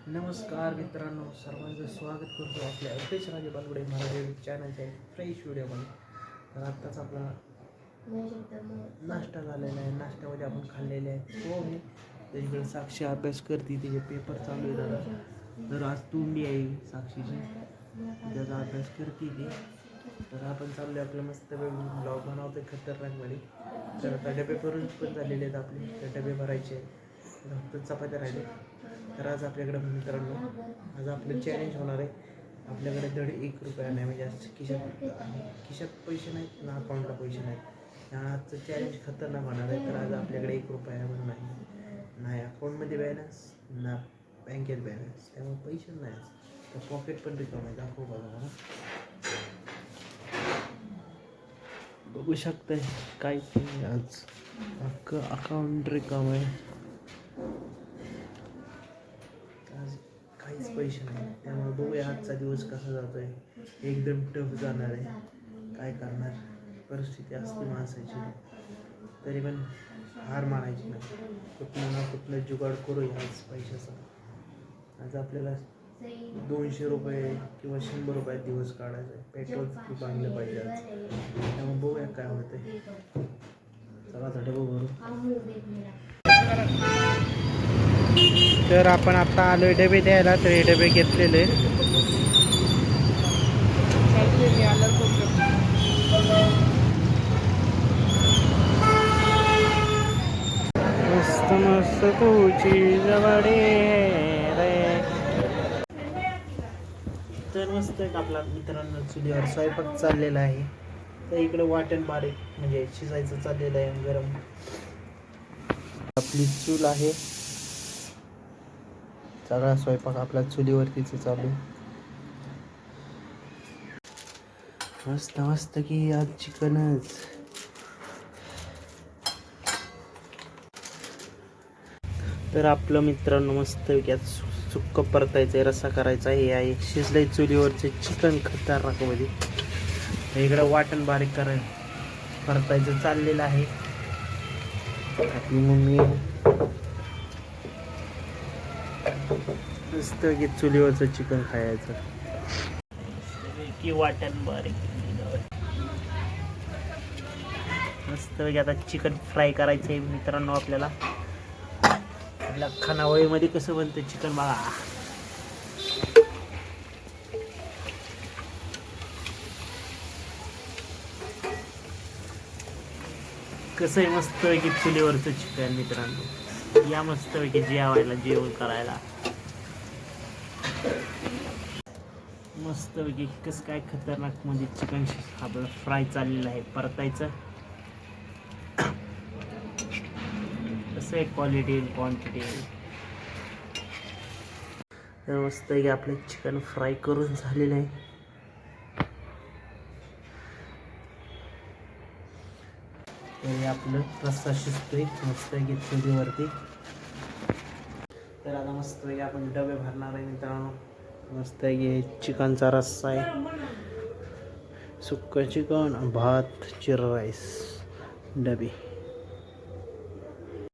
नमस्कार मित्रांनो, सर्वांचं स्वागत करतो आपल्या अल्पेश राजे बालगुडे मराठी चॅनलच्या फ्रेश व्हिडिओमध्ये. तर आत्ताच आपला नाश्ता झालेला आहे. नाश्त्यामध्ये आपण खाल्लेले आहे पोहे. त्याच्याकडे साक्षी अभ्यास करते, तिचे पेपर चालू आहे जरा. तर आज तोंडी आहे साक्षीची, त्याचा अभ्यास करते ती. तर आपण चाललो आपलं मस्त ब्लॉग बनवतो खतरनाकमध्ये. तर आता डबे भरून पण झालेले आहेत आपले, तर डबे भरायचे आहेत. फक्त चपात्या राहिले. तर आज आपल्याकडे मित्रांनो, आज आपलं चॅलेंज होणार आहे. आपल्याकडे धड 1 रुपया नाही, म्हणजे आज खिशात पैसे नाहीत ना, अकाउंटला पैसे नाहीत. आजचं चॅलेंज खतरनाक होणार आहे. तर आज आपल्याकडे 1 रुपया पण नाही अकाउंटमध्ये बॅलन्स ना बँकेत बॅलन्स, त्यामुळे पैसे नाही. तर पॉकेट पण रिकाम आहे. दाखवू बघा मला, बघू शकताय काय आज अख्खं अकाउंट रिकाम आहे. आज काहीच पैसे नाही, त्यामुळे बघूया आजचा दिवस कसा जातोय. एकदम टफ जाणार आहे. काय करणार, परिस्थिती असते माणसाची, तरी पण हार मानायची नाही. कुठलं ना कुठलं जुगाड करूया आज पैशाचा. आज आपल्याला 200 रुपये किंवा 100 रुपयात दिवस काढायचा आहे. पेट्रोल खूप आणलं पाहिजे आज, त्यामुळे बघूया काय होतंय. चला तर डबा भरू. तर आपण आता आलोय डबे द्यायला. तर हे डबे घेतलेले मस्त मस्त तुझी जवळे रे. तर मस्त एक आपला मित्रांनो चुलीवर स्वयंपाक चाललेला आहे. तर इकडे वाटण बारीक म्हणजे शिजायचं चाललेलं आहे. गरम आपली चूल आहे. सगळा स्वयंपाक आपल्या चुलीवरतीच चालू. मस्त मस्त की आज चिकनच. तर आपलं मित्रांनो मस्त यात सुक्क परतायचं आहे, रस्सा करायचा आहे. आहे शिजलंय चुलीवरचे चिकन खतरनाकमध्ये. इकडं वाटण बारीक परतायचं चाललेलं आहे. आपली मम्मी मस्त की चुलीवरचं चिकन खायचं की वाटण बारीक. मस्त आता चिकन फ्राय करायचं आहे मित्रांनो. आपल्याला खानावळीमध्ये कसं बनतं चिकन बघा. कसं आहे मस्त की चुलीवरचं चिकन मित्रांनो. या मस्त पैकी जेवायला, जेवण करायला मस्त पैकी. कसं काय खतरनाक मध्ये चिकन आपलं फ्राय चाललेलं आहे, परतायचं. कसं आहे क्वालिटी क्वांटिटी. तर मस्त की आपलं चिकन फ्राय करून झालेलं आहे. तर आपलं रस्सा शिजतोय मस्त की चुलीवरती. तर आता मस्त की आपण डबे भरणार आहे मित्रांनो. मस्त की चिकनचा रस्सा आहे, सुक्का चिकन, भात, जिरा राईस, डबे.